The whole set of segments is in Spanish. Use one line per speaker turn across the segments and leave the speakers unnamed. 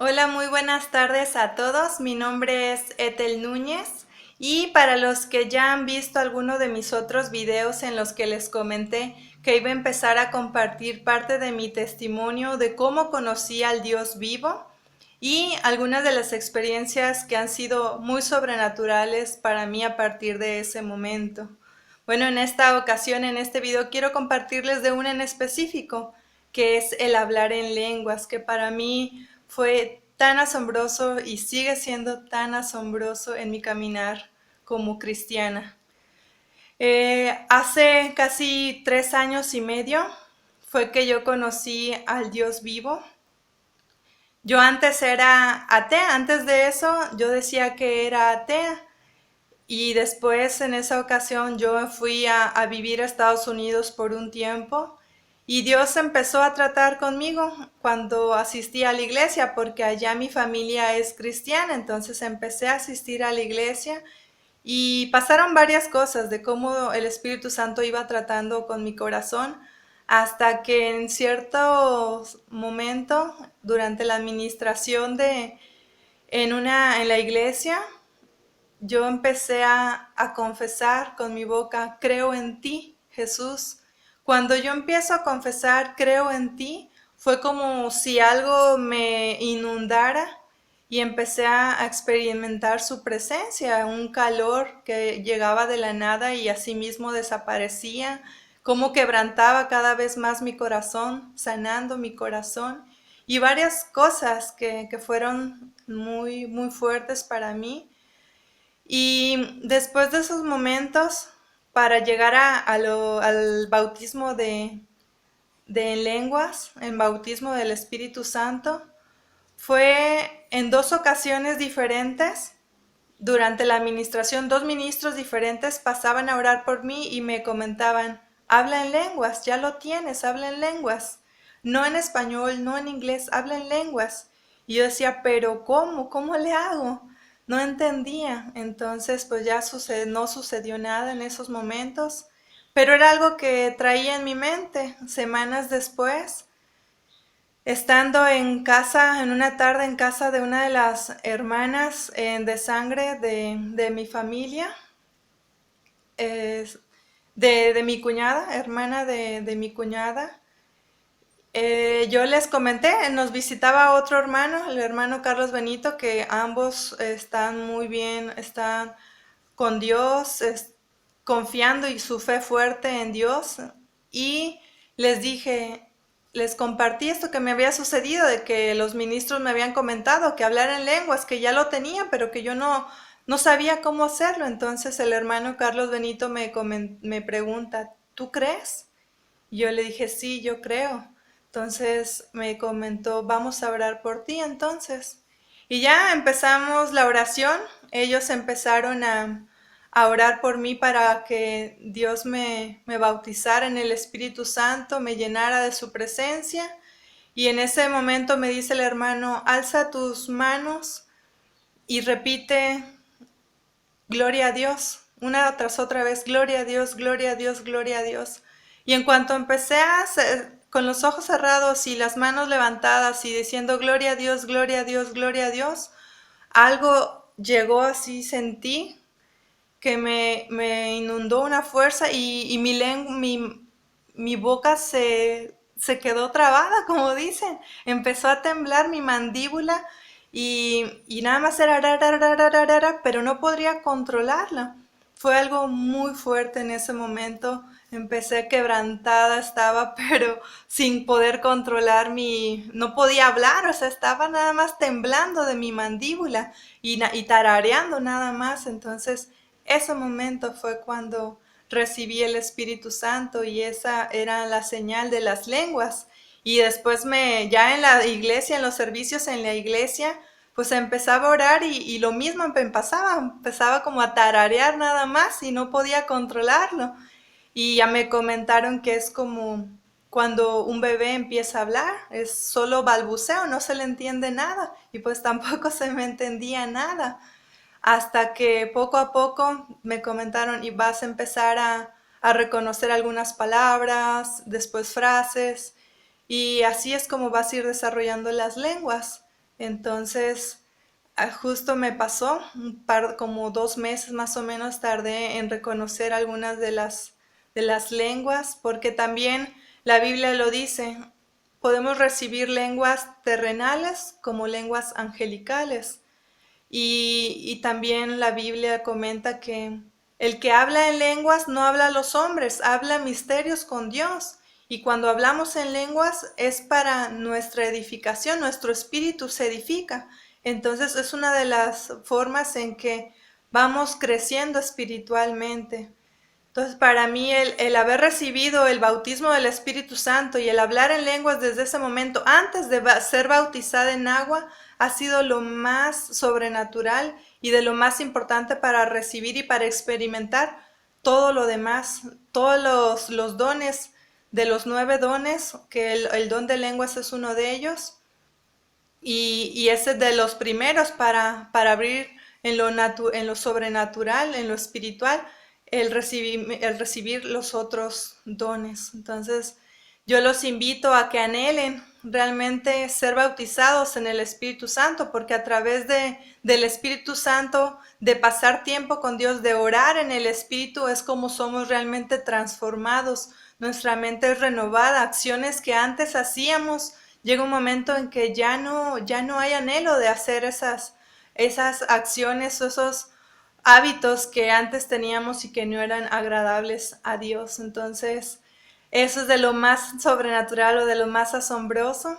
Hola, muy buenas tardes a todos. Mi nombre es Ethel Núñez y para los que ya han visto alguno de mis otros videos en los que les comenté que iba a empezar a compartir parte de mi testimonio de cómo conocí al Dios vivo y algunas de las experiencias que han sido muy sobrenaturales para mí a partir de ese momento. Bueno, en esta ocasión, en este video, quiero compartirles de una en específico, que es el hablar en lenguas, que para mí fue tan asombroso y sigue siendo tan asombroso en mi caminar como cristiana. Hace casi 3 años y medio fue que yo conocí al Dios vivo. Yo antes era atea, antes de eso yo decía que era atea. Y después en esa ocasión yo fui a vivir a Estados Unidos por un tiempo y Dios empezó a tratar conmigo cuando asistí a la iglesia, porque allá mi familia es cristiana, entonces empecé a asistir a la iglesia y pasaron varias cosas de cómo el Espíritu Santo iba tratando con mi corazón, hasta que en cierto momento, durante la administración en la iglesia, yo empecé a confesar con mi boca: creo en ti, Jesús. Cuando yo empiezo a confesar, creo en ti, fue como si algo me inundara y empecé a experimentar su presencia, un calor que llegaba de la nada y asimismo desaparecía, como quebrantaba cada vez más mi corazón, sanando mi corazón, y varias cosas que fueron muy, muy fuertes para mí. Y después de esos momentos, para llegar al bautismo de lenguas, el bautismo del Espíritu Santo, fue en 2 ocasiones diferentes. Durante la administración, 2 ministros diferentes pasaban a orar por mí y me comentaban: habla en lenguas, ya lo tienes, habla en lenguas. No en español, no en inglés, habla en lenguas. Y yo decía: pero ¿cómo? ¿Cómo le hago? No entendía. Entonces, pues ya no sucedió nada en esos momentos, pero era algo que traía en mi mente. Semanas después, estando en casa, en una tarde en casa de una de las hermanas de sangre de mi familia, es de mi cuñada, hermana de mi cuñada, yo les comenté, nos visitaba otro hermano, el hermano Carlos Benito, que ambos están muy bien, están con Dios, confiando y su fe fuerte en Dios. Y les dije, les compartí esto que me había sucedido, de que los ministros me habían comentado que hablar en lenguas, que ya lo tenía, pero que yo no sabía cómo hacerlo. Entonces el hermano Carlos Benito me pregunta: ¿tú crees? Y yo le dije: sí, yo creo. Entonces me comentó: vamos a orar por ti entonces. Y ya empezamos la oración. Ellos empezaron a orar por mí para que Dios me bautizara en el Espíritu Santo, me llenara de su presencia. Y en ese momento me dice el hermano: alza tus manos y repite: gloria a Dios, una tras otra vez: gloria a Dios, gloria a Dios, gloria a Dios. Y en cuanto empecé a hacer, con los ojos cerrados y las manos levantadas y diciendo: gloria a Dios, gloria a Dios, gloria a Dios, algo llegó así, sentí que me inundó una fuerza y mi boca se quedó trabada, como dicen. Empezó a temblar mi mandíbula y nada más era ra, pero no podría controlarla. Fue algo muy fuerte en ese momento. Empecé quebrantada, estaba, pero sin poder controlar no podía hablar, o sea, estaba nada más temblando de mi mandíbula y tarareando nada más. Entonces, ese momento fue cuando recibí el Espíritu Santo y esa era la señal de las lenguas. Y después ya en la iglesia, en los servicios en la iglesia, pues empezaba a orar y lo mismo empezaba como a tararear nada más y no podía controlarlo. Y ya me comentaron que es como cuando un bebé empieza a hablar, es solo balbuceo, no se le entiende nada y pues tampoco se me entendía nada. Hasta que poco a poco me comentaron: y vas a empezar a reconocer algunas palabras, después frases, y así es como vas a ir desarrollando las lenguas. Entonces, justo me pasó, como 2 meses más o menos tardé en reconocer algunas de las lenguas, porque también la Biblia lo dice, podemos recibir lenguas terrenales como lenguas angelicales. Y también la Biblia comenta que el que habla en lenguas no habla a los hombres, habla misterios con Dios. Y cuando hablamos en lenguas es para nuestra edificación, nuestro espíritu se edifica. Entonces es una de las formas en que vamos creciendo espiritualmente. Entonces, para mí, el haber recibido el bautismo del Espíritu Santo y el hablar en lenguas desde ese momento, antes de ser bautizada en agua, ha sido lo más sobrenatural y de lo más importante para recibir y para experimentar todo lo demás, todos los dones, de los 9 dones, que el don de lenguas es uno de ellos, y ese es de los primeros para abrir en lo sobrenatural, en lo espiritual, el recibir los otros dones. Entonces, yo los invito a que anhelen realmente ser bautizados en el Espíritu Santo, porque a través del Espíritu Santo, de pasar tiempo con Dios, de orar en el Espíritu, es como somos realmente transformados. Nuestra mente es renovada, acciones que antes hacíamos, llega un momento en que ya no hay anhelo de hacer esas acciones, esos hábitos que antes teníamos y que no eran agradables a Dios. Entonces, eso es de lo más sobrenatural o de lo más asombroso.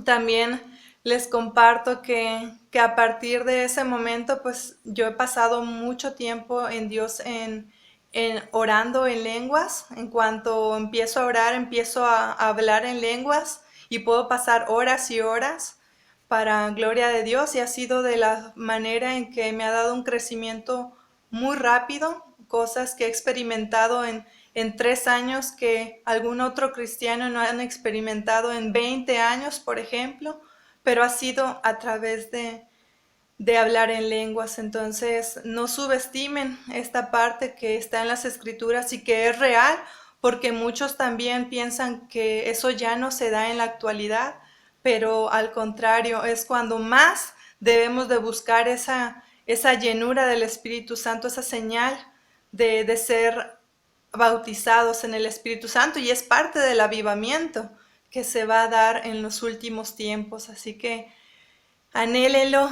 También les comparto que a partir de ese momento, pues yo he pasado mucho tiempo en Dios en orando en lenguas. En cuanto empiezo a orar, empiezo a hablar en lenguas y puedo pasar horas y horas para gloria de Dios, y ha sido de la manera en que me ha dado un crecimiento muy rápido, cosas que he experimentado en 3 años que algún otro cristiano no han experimentado en 20 años, por ejemplo, pero ha sido a través de hablar en lenguas. Entonces, no subestimen esta parte que está en las escrituras y que es real, porque muchos también piensan que eso ya no se da en la actualidad, pero al contrario, es cuando más debemos de buscar esa llenura del Espíritu Santo, esa señal de ser bautizados en el Espíritu Santo, y es parte del avivamiento que se va a dar en los últimos tiempos. Así que anhélenlo,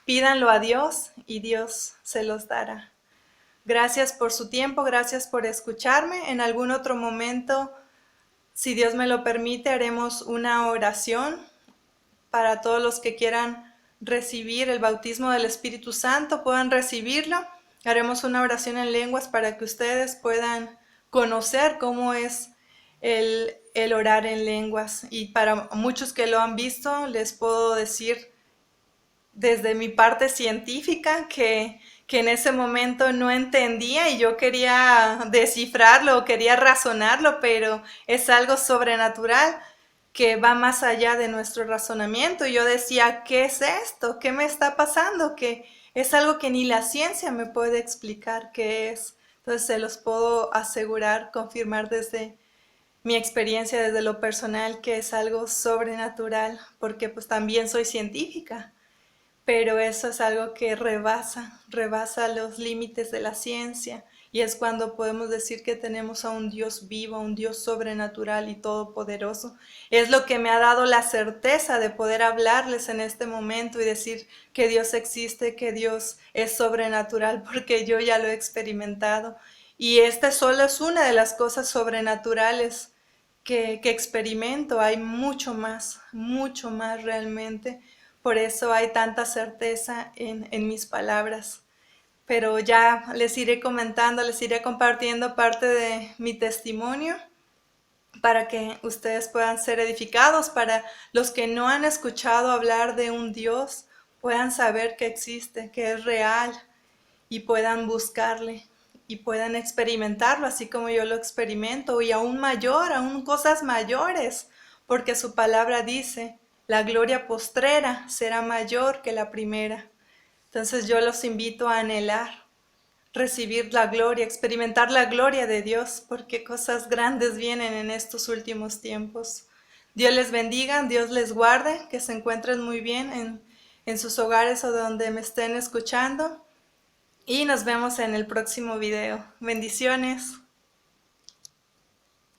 pídanlo a Dios y Dios se los dará. Gracias por su tiempo, gracias por escucharme. En algún otro momento, si Dios me lo permite, haremos una oración para todos los que quieran recibir el bautismo del Espíritu Santo, puedan recibirlo. Haremos una oración en lenguas para que ustedes puedan conocer cómo es el orar en lenguas. Y para muchos que lo han visto, les puedo decir desde mi parte científica que en ese momento no entendía y yo quería descifrarlo, quería razonarlo, pero es algo sobrenatural que va más allá de nuestro razonamiento. Y yo decía, ¿qué es esto? ¿Qué me está pasando? Que es algo que ni la ciencia me puede explicar qué es. Entonces se los puedo asegurar, confirmar desde mi experiencia, desde lo personal, que es algo sobrenatural, porque pues también soy científica, pero eso es algo que rebasa los límites de la ciencia, y es cuando podemos decir que tenemos a un Dios vivo, a un Dios sobrenatural y todopoderoso. Es lo que me ha dado la certeza de poder hablarles en este momento y decir que Dios existe, que Dios es sobrenatural, porque yo ya lo he experimentado. Y esta solo es una de las cosas sobrenaturales que experimento. Hay mucho más realmente. Por eso hay tanta certeza en mis palabras. Pero ya les iré comentando, les iré compartiendo parte de mi testimonio para que ustedes puedan ser edificados, para los que no han escuchado hablar de un Dios, puedan saber que existe, que es real, y puedan buscarle y puedan experimentarlo así como yo lo experimento, y aún mayor, aún cosas mayores, porque su palabra dice, la gloria postrera será mayor que la primera. Entonces yo los invito a anhelar, recibir la gloria, experimentar la gloria de Dios, porque cosas grandes vienen en estos últimos tiempos. Dios les bendiga, Dios les guarde, que se encuentren muy bien en sus hogares o donde me estén escuchando. Y nos vemos en el próximo video. Bendiciones.